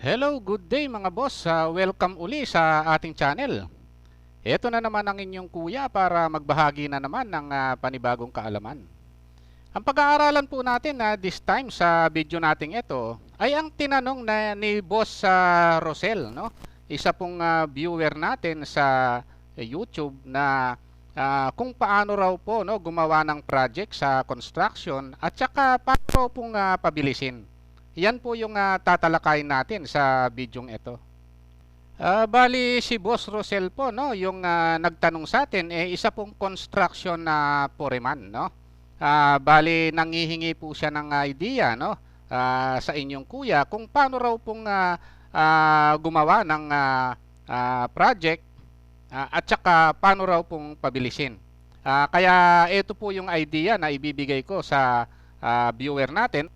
Hello, good day mga boss. Welcome uli sa ating channel. Ito na naman ang inyong kuya para magbahagi na naman ng panibagong kaalaman. Ang pag-aaralan po natin this time sa video nating ito ay ang tinanong na ni Boss Rosel, no? Isa pong viewer natin sa YouTube na kung paano raw po gumawa ng project sa construction at saka paano raw pong pabilisin. Yan po yung tatalakayin natin sa bidyong ito. Bali si Boss Rosel po yung nagtanong sa atin isa pong construction na foreman, no. Bali nanghihingi po siya ng idea sa inyong kuya kung paano raw pong gumawa ng project at saka paano raw pong pabilisin. Kaya ito po yung idea na ibibigay ko sa viewer natin.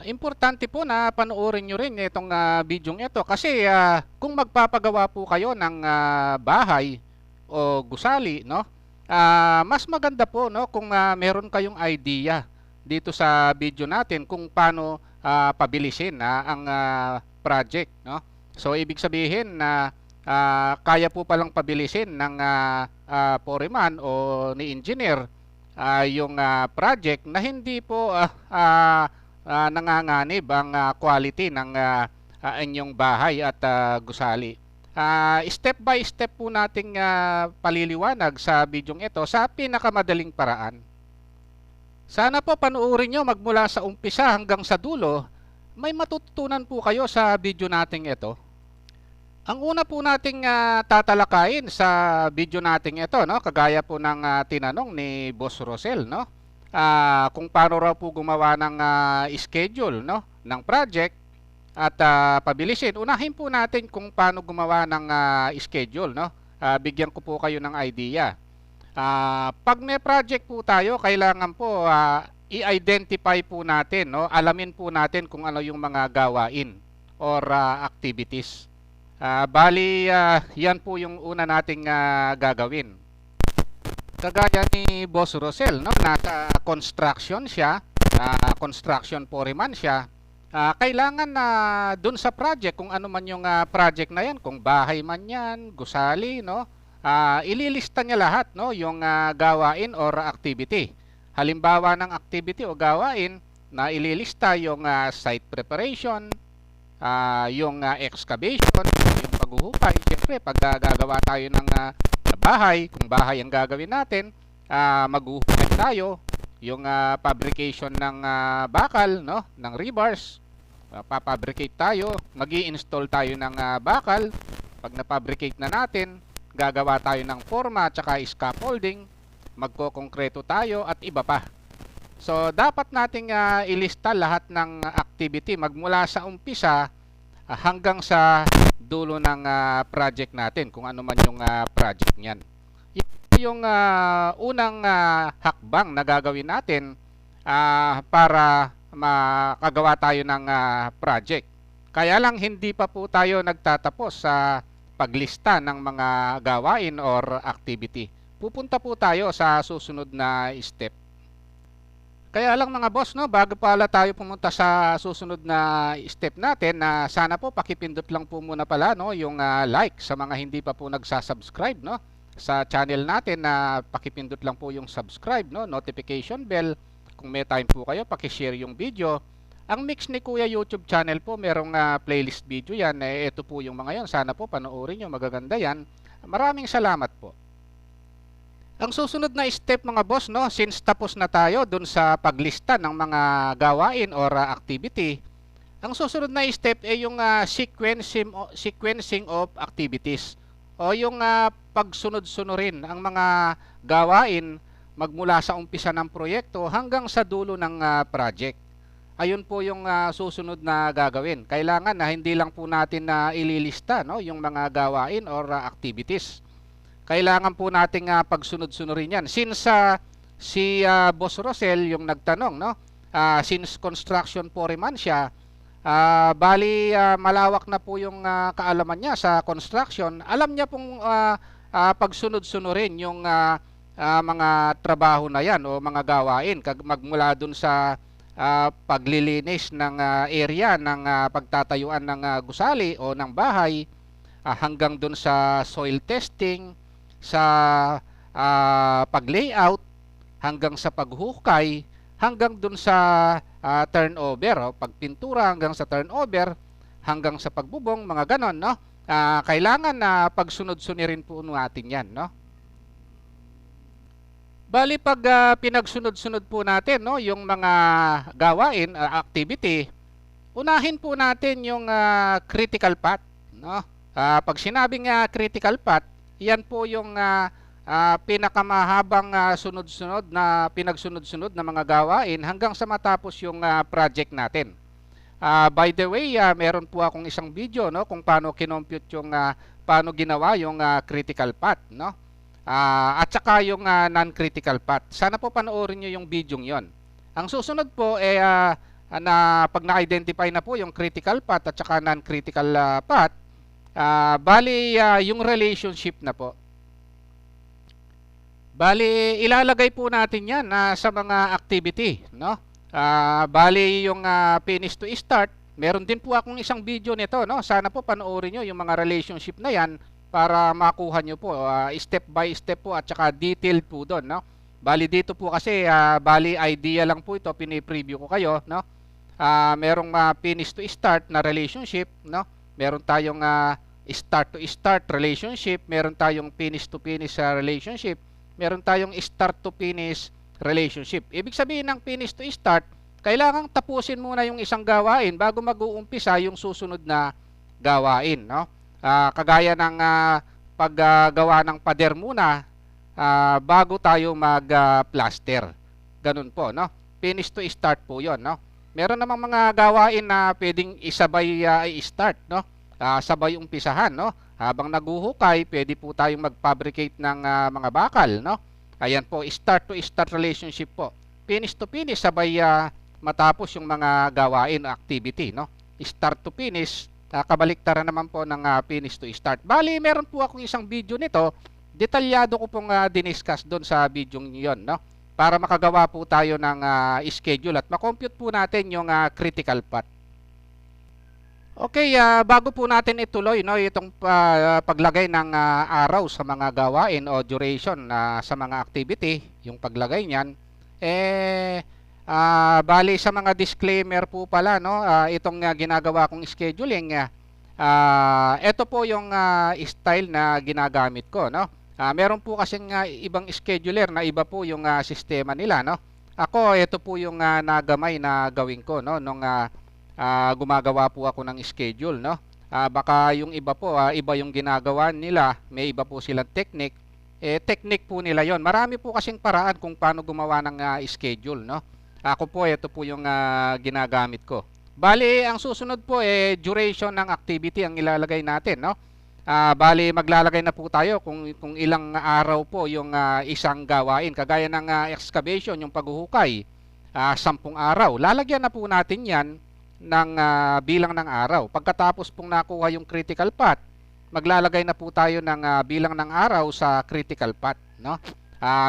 Importante po na panoorin nyo rin itong bidyong ito kasi kung magpapagawa po kayo ng bahay o gusali, mas maganda po kung meron kayong idea dito sa video natin kung paano pabilisin ang project, no? So ibig sabihin na kaya po palang pabilisin ng foreman o ni engineer yung project na hindi po nanganganib ang quality ng inyong bahay at gusali. Step by step po nating paliliwanag sa bidyong ito sa pinakamadaling paraan. Sana po panoorin nyo magmula sa umpisa hanggang sa dulo. May matututunan po kayo sa video nating ito. Ang una po nating tatalakayin sa video nating ito, kagaya po ng tinanong ni Boss Rosel, kung paano raw po gumawa ng schedule ng project at pabilisin. Unahin po natin kung paano gumawa ng schedule, bigyan ko po kayo ng idea. Pag may project po tayo, kailangan po i-identify po natin, alamin po natin kung ano yung mga gawain or activities. Bali yan po yung una nating gagawin. Kagaya ni Boss Rosel, nasa construction siya, construction foreman siya, kailangan na dun sa project, kung ano man yung project na yan, kung bahay man yan, gusali, ililista niya lahat, yung gawain or activity. Halimbawa ng activity o gawain na ililista yung site preparation, yung excavation, yung paghuhukay. Siyempre, pag gagawa tayo ng bahay, kung bahay ang gagawin natin, maghuhukay tayo, yung fabrication ng bakal, ng rebars, papabricate tayo, magi-install tayo ng bakal. Pag na-fabricate na natin, gagawa tayo ng forma at saka scaffolding, magko-konkreto tayo at iba pa. So dapat nating ilista lahat ng activity magmula sa umpisa hanggang sa dulo ng project natin, kung ano man yung project niyan. Yung unang hakbang na gagawin natin para makagawa tayo ng project. Kaya lang hindi pa po tayo nagtatapos sa paglista ng mga gawain or activity. Pupunta po tayo sa susunod na step. Kaya lang mga boss, bago pala tayo pumunta sa susunod na step natin, sana po pakipindot lang po muna pala yung like sa mga hindi pa po nagsasubscribe sa channel natin, na pakipindot lang po yung subscribe, notification bell. Kung may time po kayo, pakishare yung video. Ang Mix ni Kuya YouTube channel po, merong playlist video yan. Ito po yung mga yan. Sana po panoorin nyo, magaganda yan. Maraming salamat po. Ang susunod na step mga boss, since tapos na tayo dun sa paglista ng mga gawain or activity, ang susunod na step ay yung sequencing of activities, o yung pagsunod-sunurin ang mga gawain magmula sa umpisa ng proyekto hanggang sa dulo ng project. Ayun po yung susunod na gagawin. Kailangan na hindi lang po natin na ililista yung mga gawain or activities. Kailangan po nating pagsunod-sunurin yan. Since si Boss Rosel yung nagtanong, since construction foreman siya, bali malawak na po yung kaalaman niya sa construction. Alam niya pong pagsunod-sunurin yung mga trabaho na yan o mga gawain magmula dun sa paglilinis ng area ng pagtatayuan ng gusali o ng bahay, hanggang dun sa soil testing, sa pag-layout, hanggang sa paghukay, hanggang dun sa turnover, o pagpintura, hanggang sa turnover, hanggang sa pagbubong, mga ganon, no? Kailangan na pagsunod-sunirin po natin yan, no? Bali, pag pinagsunod-sunod po natin, no, yung mga gawain, activity, unahin po natin yung critical path, no? Pag sinabing critical path, yan po yung pinakamahabang sunod-sunod na pinagsunod-sunod na mga gawain hanggang sa matapos yung project natin. By the way, meron po akong isang video, no, kung paano kinompute yung paano ginawa yung critical path, no? At saka yung non-critical path. Sana po panoorin nyo yung video yon. Ang susunod po na pag na-identify na po yung critical path at saka non-critical path, bali yung relationship na po. Bali ilalagay po natin yan sa mga activity, no? Bali yung finish to start, meron din po akong isang video nito, no? Sana po panoorin nyo yung mga relationship na yan para makuha nyo po step by step po at saka detailed po doon, no? Bali dito po kasi bali idea lang po ito, pini-preview ko kayo, no? Merong finish to start na relationship, no? Meron tayong start to start relationship, meron tayong finish to finish relationship, meron tayong start to finish relationship. Ibig sabihin ng finish to start, kailangang tapusin muna yung isang gawain bago mag-uumpisa yung susunod na gawain, no? Kagaya ng paggawa ng pader muna bago tayo mag-plaster. Ganun po, no? Finish to start po 'yon, no? Meron namang mga gawain na pwedeng isabay i-start, no? Sabay umpisahan, no? Habang naguhukay, pwede po tayong mag-fabricate ng mga bakal, no? Ayan po, start to start relationship po. Finish to finish, sabay matapos yung mga gawain o activity, no? Start to finish, kabaliktaran naman po ng finish to start. Bali, meron po akong isang video nito, detalyado ko pong diniscuss doon sa video yon, no? Para makagawa po tayo ng schedule at makompute po natin yung critical path. Okay, bago po natin ituloy, no, itong paglagay ng araw sa mga gawain o duration sa mga activity, yung paglagay niyan, bali sa mga disclaimer po pala, no, itong ginagawa kong scheduling, ito po yung style na ginagamit ko, no. Meron po kasing ibang scheduler na iba po yung sistema nila, no. Ako, ito po yung nagamay na gawin ko, no, nung gumagawa po ako ng schedule, no. Baka yung iba po, iba yung ginagawa nila, may iba po silang technique. Technique po nila yon. Marami po kasing paraan kung paano gumawa ng schedule, no. Ako po, ito po yung ginagamit ko. Bali, ang susunod po duration ng activity ang ilalagay natin, no. Bali, maglalagay na po tayo kung ilang araw po yung isang gawain. Kagaya ng excavation, yung paghuhukay, 10 araw. Lalagyan na po natin yan ng bilang ng araw. Pagkatapos pong nakuha yung critical path, maglalagay na po tayo ng bilang ng araw sa critical path, no?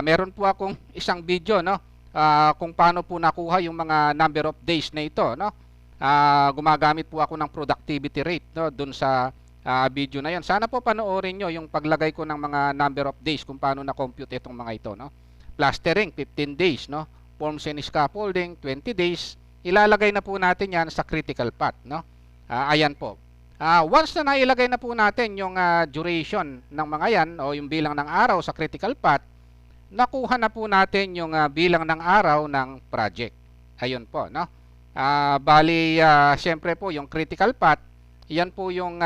Meron po akong isang video, no, kung paano po nakuha yung mga number of days na ito, no? Gumagamit po ako ng productivity rate, no, dun sa video na yan. Sana po panoorin nyo yung paglagay ko ng mga number of days kung paano na-compute itong mga ito, no? Plastering, 15 days, no? Forms and scaffolding, 20 days. Ilalagay na po natin yan sa critical path, no? Ayan po. Once na nailagay na po natin yung duration ng mga yan o yung bilang ng araw sa critical path, nakuha na po natin yung bilang ng araw ng project. Ayun po, no? Bali, syempre po yung critical path, yan po yung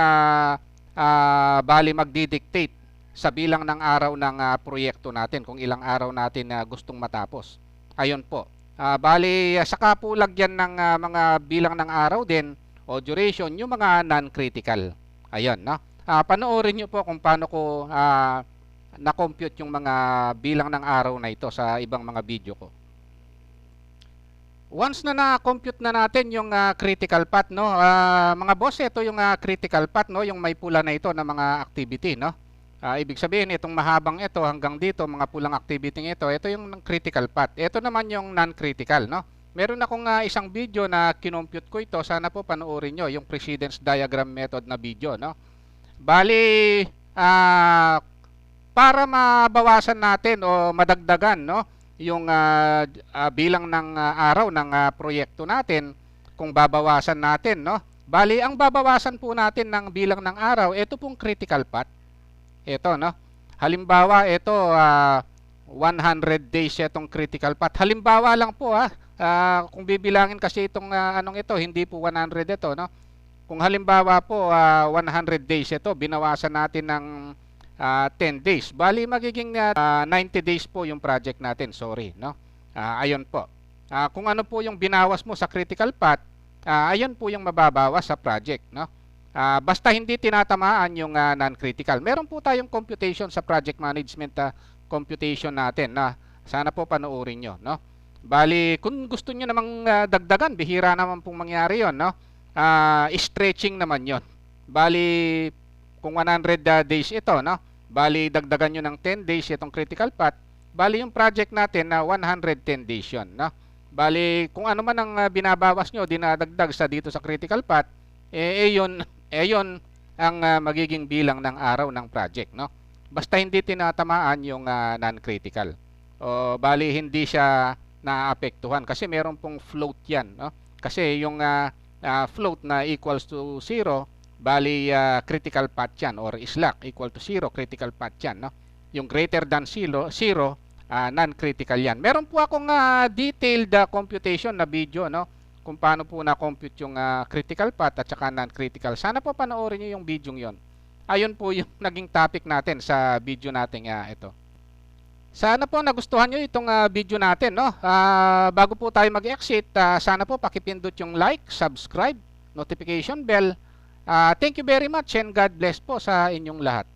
bali magdidictate sa bilang ng araw ng proyekto natin, kung ilang araw natin gustong matapos. Ayun po. Bali, saka po lagyan ng mga bilang ng araw din o duration yung mga non-critical. Ayun, no? Panoorin nyo po kung paano ko na-compute yung mga bilang ng araw na ito sa ibang mga video ko. Once na na-compute na natin yung critical path, no? Mga boss, ito yung critical path, no? Yung may pula na ito na mga activity, no? Ibig sabihin, itong mahabang ito hanggang dito, mga pulang activity ito yung critical path. Ito naman yung non-critical, no? Meron akong isang video na kinompute ko ito. Sana po panoorin nyo yung precedence diagram method na video, no? Bali, para mabawasan natin o madagdagan, no, yung bilang ng araw ng proyekto natin, kung babawasan natin, no? Bali, ang babawasan po natin ng bilang ng araw, ito pong critical path. Ito, no? Halimbawa, ito 100 days itong critical path. Halimbawa lang po kung bibilangin kasi itong anong ito, hindi po 100 ito, no? Kung halimbawa po 100 days ito, binawasan natin ng 10 days. Bali magiging 90 days po yung project natin. Sorry, no? Ayun po. Kung ano po yung binawas mo sa critical path, ayun po yung mababawas sa project, no? Basta hindi tinatamaan yung non-critical. Meron po tayong computation sa project management computation natin na sana po panoorin nyo, no? Bali, kung gusto nyo namang dagdagan, bihira naman pong mangyari yon, no? Stretching naman yon. Bali, kung 100 days ito, no? Bali, dagdagan nyo ng 10 days itong critical path. Bali, yung project natin na 110 days yun, no? Bali, kung ano man ang binabawas nyo, dinadagdag sa dito sa critical path, yun ang magiging bilang ng araw ng project, no? Basta hindi tinatamaan yung non-critical. O bali hindi siya naapektuhan kasi meron pong float 'yan, no? Kasi yung float na equals to 0, bali critical path 'yan, or slack equal to 0, critical path 'yan, no? Yung greater than 0, non-critical 'yan. Meron po akong detailed computation na video, no? Kung paano po na-compute yung critical path at saka non-critical. Sana po panoorin niyo yung video 'yon. Ayun po yung naging topic natin sa video natin ito. Sana po nagustuhan nyo itong video natin, no? Bago po tayo mag-exit, sana po pakipindot yung like, subscribe, notification bell. Thank you very much and God bless po sa inyong lahat.